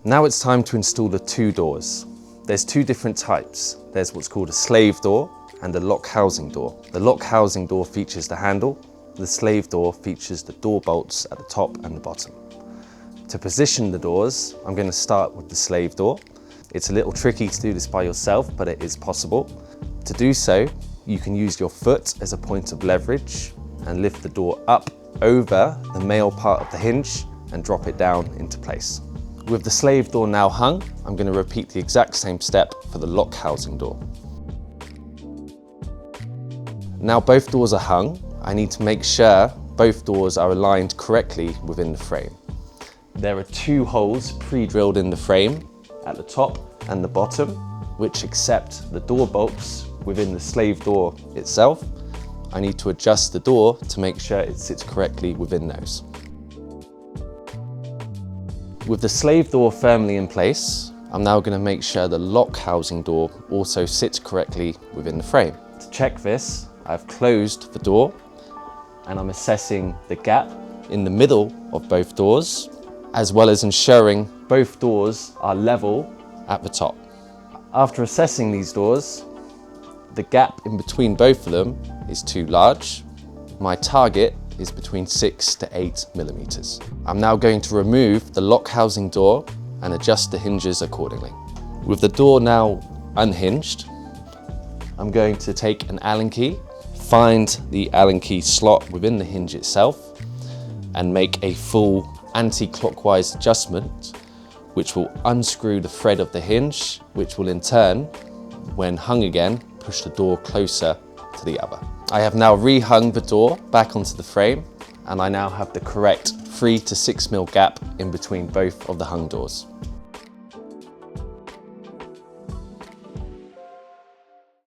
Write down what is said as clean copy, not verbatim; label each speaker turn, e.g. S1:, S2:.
S1: Now it's time to install the two doors. There's two different types. There's what's called a slave door and a lock housing door. The lock housing door features the handle. The slave door features the door bolts at the top and the bottom. To position the doors, I'm going to start with the slave door. It's a little tricky to do this by yourself, but it is possible. To do so, you can use your foot as a point of leverage and lift the door up over the male part of the hinge and drop it down into place. With the slave door now hung, I'm going to repeat the exact same step for the lock housing door. Now both doors are hung, I need to make sure both doors are aligned correctly within the frame. There are two holes pre-drilled in the frame at the top and the bottom, which accept the door bolts within the slave door itself. I need to adjust the door to make sure it sits correctly within those. With the slave door firmly in place, I'm now going to make sure the lock housing door also sits correctly within the frame. To check this, I've closed the door and I'm assessing the gap in the middle of both doors, as well as ensuring both doors are level at the top. After assessing these doors, the gap in between both of them is too large. My target is between 6 to 8 millimeters. I'm now going to remove the lock housing door and adjust the hinges accordingly. With the door now unhinged, I'm going to take an Allen key, find the Allen key slot within the hinge itself, and make a full anti-clockwise adjustment, which will unscrew the thread of the hinge, which will in turn, when hung again, push the door closer to the other. I have now rehung the door back onto the frame, and I now have the correct 3 to 6 mil gap in between both of the hung doors.